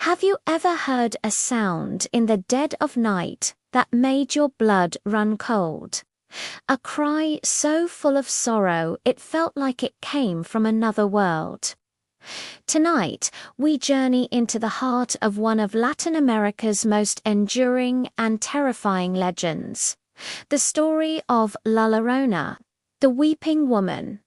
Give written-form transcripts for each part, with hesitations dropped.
Have you ever heard a sound in the dead of night that made your blood run cold? A cry so full of sorrow it felt like it came from another world. Tonight, we journey into the heart of one of Latin America's most enduring and terrifying legends, the story of La Llorona, the Weeping Woman.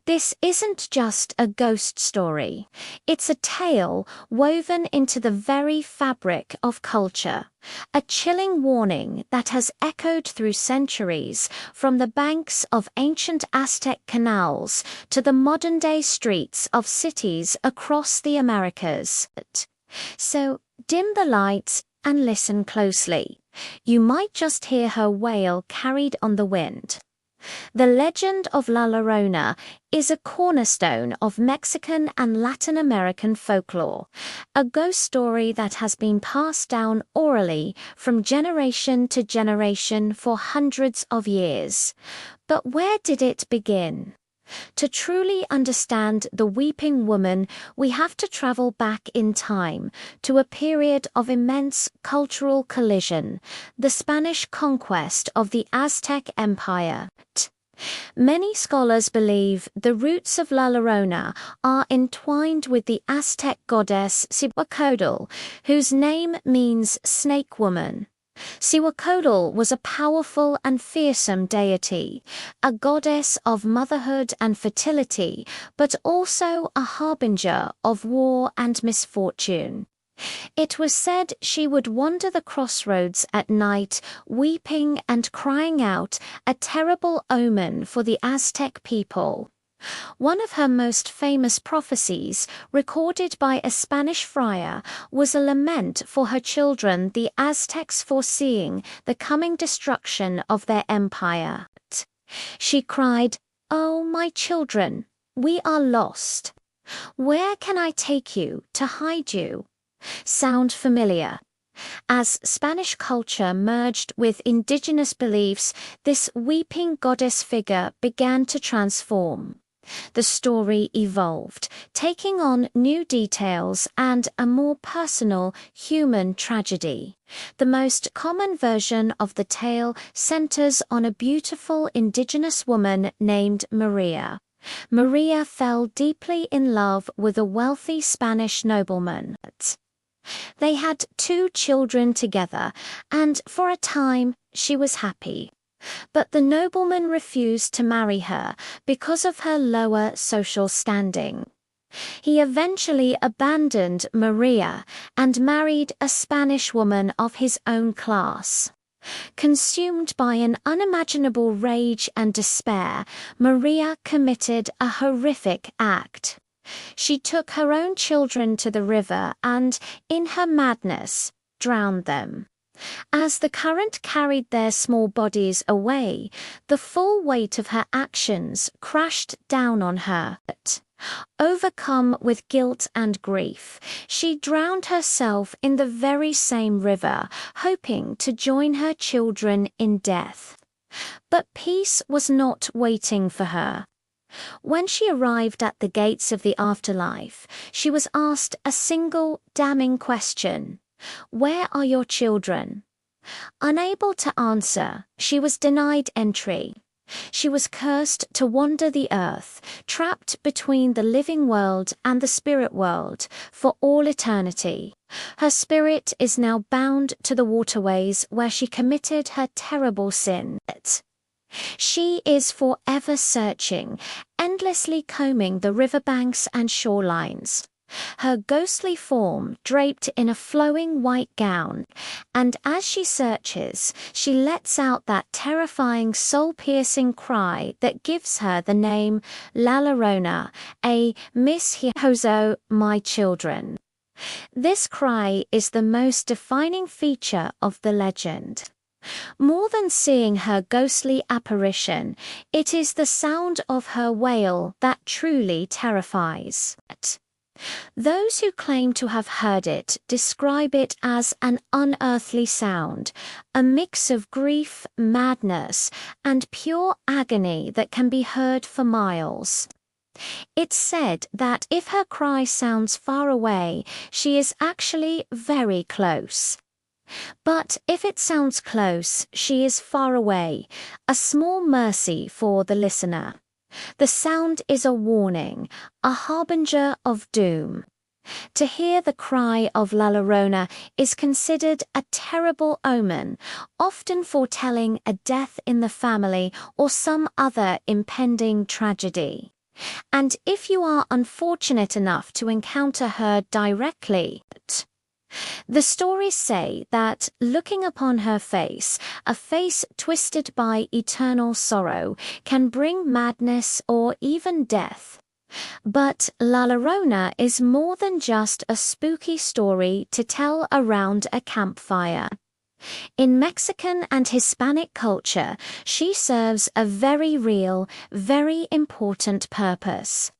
This isn't just a ghost story. It's a tale woven into the very fabric of culture, a chilling warning that has echoed through centuries, from the banks of ancient Aztec canals to the modern-day streets of cities across the Americas. So, dim the lights and listen closely. You might just hear her wail carried on the wind. The legend of La Llorona is a cornerstone of Mexican and Latin American folklore, a ghost story that has been passed down orally from generation to generation for hundreds of years. But where did it begin? To truly understand the Weeping Woman, we have to travel back in time to a period of immense cultural collision, the Spanish conquest of the Aztec Empire. Many scholars believe the roots of La Llorona are entwined with the Aztec goddess Cihuacodl, whose name means snake woman. Cihuacodl was a powerful and fearsome deity, a goddess of motherhood and fertility, but also a harbinger of war and misfortune. It was said she would wander the crossroads at night, weeping and crying out, a terrible omen for the Aztec people. One of her most famous prophecies, recorded by a Spanish friar, was a lament for her children, the Aztecs foreseeing the coming destruction of their empire. She cried, "Oh, my children, we are lost. Where can I take you to hide you?" Sound familiar? As Spanish culture merged with indigenous beliefs, this weeping goddess figure began to transform. The story evolved, taking on new details and a more personal, human tragedy. The most common version of the tale centers on a beautiful indigenous woman named Maria. Maria fell deeply in love with a wealthy Spanish nobleman. They had 2 children together, and for a time she was happy. But the nobleman refused to marry her because of her lower social standing. He eventually abandoned Maria and married a Spanish woman of his own class. Consumed by an unimaginable rage and despair, Maria committed a horrific act. She took her own children to the river and, in her madness, drowned them. As the current carried their small bodies away, the full weight of her actions crashed down on her. Overcome with guilt and grief, she drowned herself in the very same river, hoping to join her children in death. But peace was not waiting for her. When she arrived at the gates of the afterlife, she was asked a single damning question: "Where are your children?" Unable to answer, she was denied entry. She was cursed to wander the earth, trapped between the living world and the spirit world for all eternity. Her spirit is now bound to the waterways where she committed her terrible sin. She is forever searching, endlessly combing the riverbanks and shorelines. Her ghostly form draped in a flowing white gown, and as she searches, she lets out that terrifying soul-piercing cry that gives her the name La Llorona, a Miss Hozo, my children. This cry is the most defining feature of the legend. More than seeing her ghostly apparition, it is the sound of her wail that truly terrifies. Those who claim to have heard it describe it as an unearthly sound, a mix of grief, madness, and pure agony that can be heard for miles. It's said that if her cry sounds far away, she is actually very close. But if it sounds close, she is far away, a small mercy for the listener. The sound is a warning, a harbinger of doom. To hear the cry of La Llorona is considered a terrible omen, often foretelling a death in the family or some other impending tragedy. And if you are unfortunate enough to encounter her directly, the stories say that looking upon her face, a face twisted by eternal sorrow, can bring madness or even death. But La Llorona is more than just a spooky story to tell around a campfire. In Mexican and Hispanic culture, she serves a very real, very important purpose.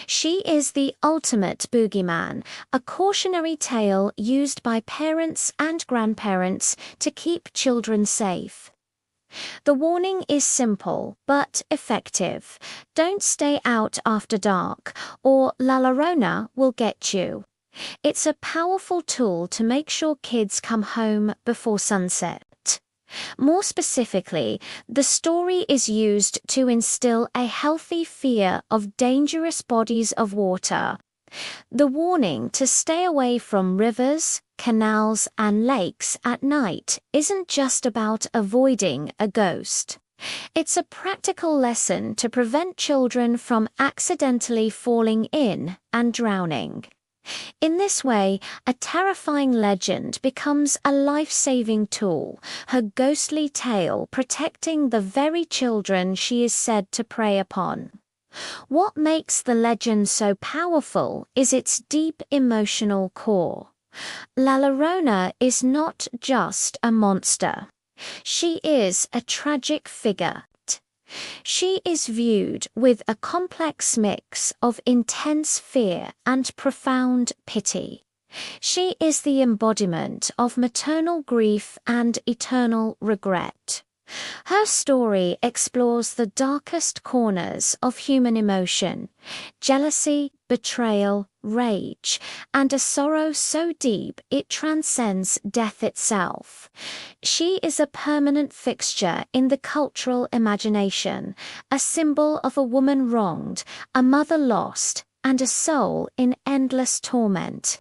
She is the ultimate boogeyman, a cautionary tale used by parents and grandparents to keep children safe. The warning is simple but effective. Don't stay out after dark, or La Llorona will get you. It's a powerful tool to make sure kids come home before sunset. More specifically, the story is used to instill a healthy fear of dangerous bodies of water. The warning to stay away from rivers, canals, and lakes at night isn't just about avoiding a ghost. It's a practical lesson to prevent children from accidentally falling in and drowning. In this way, a terrifying legend becomes a life-saving tool, her ghostly tale protecting the very children she is said to prey upon. What makes the legend so powerful is its deep emotional core. La Llorona is not just a monster. She is a tragic figure. She is viewed with a complex mix of intense fear and profound pity. She is the embodiment of maternal grief and eternal regret. Her story explores the darkest corners of human emotion: jealousy, betrayal, rage, and a sorrow so deep it transcends death itself. She is a permanent fixture in the cultural imagination, a symbol of a woman wronged, a mother lost, and a soul in endless torment.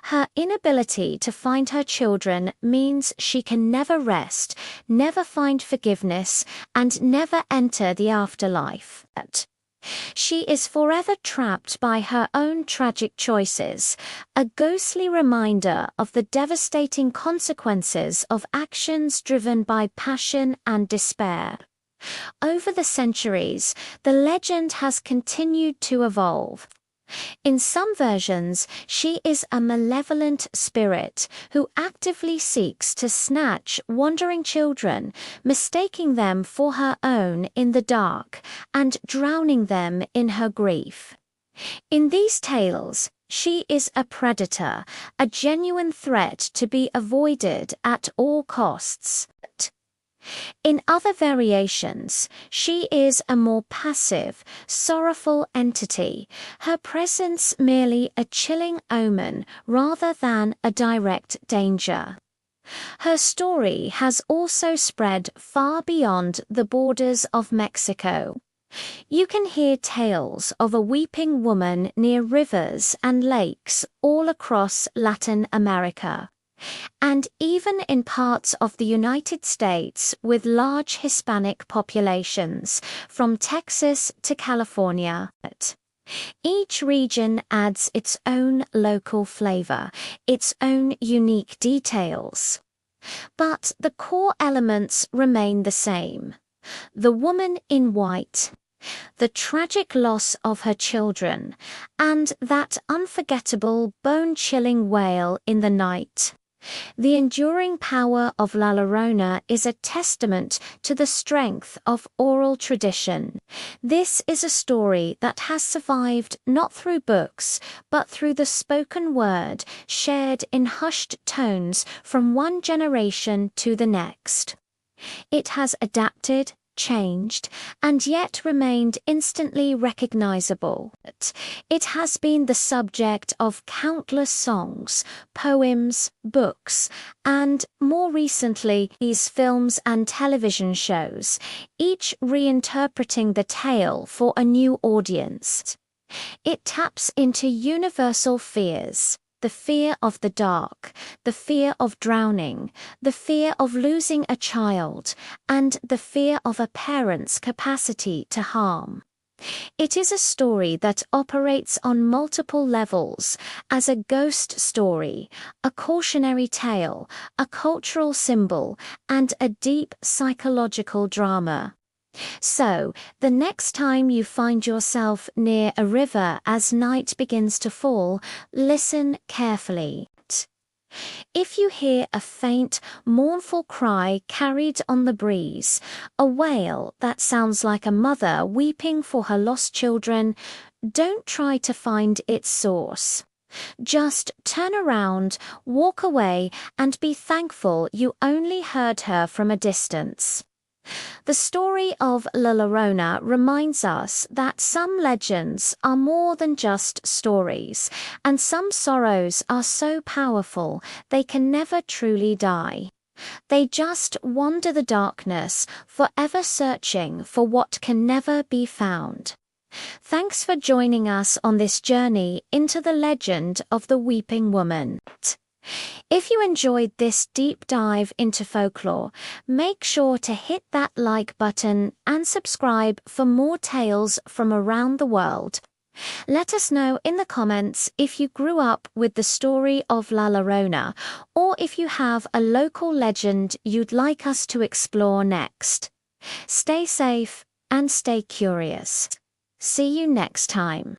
Her inability to find her children means she can never rest, never find forgiveness, and never enter the afterlife. She is forever trapped by her own tragic choices, a ghostly reminder of the devastating consequences of actions driven by passion and despair. Over the centuries, the legend has continued to evolve. In some versions, she is a malevolent spirit who actively seeks to snatch wandering children, mistaking them for her own in the dark and drowning them in her grief. In these tales, she is a predator, a genuine threat to be avoided at all costs. In other variations, she is a more passive, sorrowful entity, her presence merely a chilling omen rather than a direct danger. Her story has also spread far beyond the borders of Mexico. You can hear tales of a weeping woman near rivers and lakes all across Latin America. And even in parts of the United States with large Hispanic populations, from Texas to California. Each region adds its own local flavor, its own unique details. But the core elements remain the same. The woman in white, the tragic loss of her children, and that unforgettable bone-chilling wail in the night. The enduring power of La Llorona is a testament to the strength of oral tradition. This is a story that has survived not through books, but through the spoken word, shared in hushed tones from one generation to the next. It has adapted, changed, and yet remained instantly recognizable. It has been the subject of countless songs, poems, books, and, more recently, these films and television shows, each reinterpreting the tale for a new audience. It taps into universal fears: the fear of the dark, the fear of drowning, the fear of losing a child, and the fear of a parent's capacity to harm. It is a story that operates on multiple levels: as a ghost story, a cautionary tale, a cultural symbol, and a deep psychological drama. So, the next time you find yourself near a river as night begins to fall, listen carefully. If you hear a faint, mournful cry carried on the breeze, a wail that sounds like a mother weeping for her lost children, don't try to find its source. Just turn around, walk away, and be thankful you only heard her from a distance. The story of La Llorona reminds us that some legends are more than just stories, and some sorrows are so powerful they can never truly die. They just wander the darkness, forever searching for what can never be found. Thanks for joining us on this journey into the legend of the Weeping Woman. If you enjoyed this deep dive into folklore, make sure to hit that like button and subscribe for more tales from around the world. Let us know in the comments if you grew up with the story of La Llorona, or if you have a local legend you'd like us to explore next. Stay safe and stay curious. See you next time.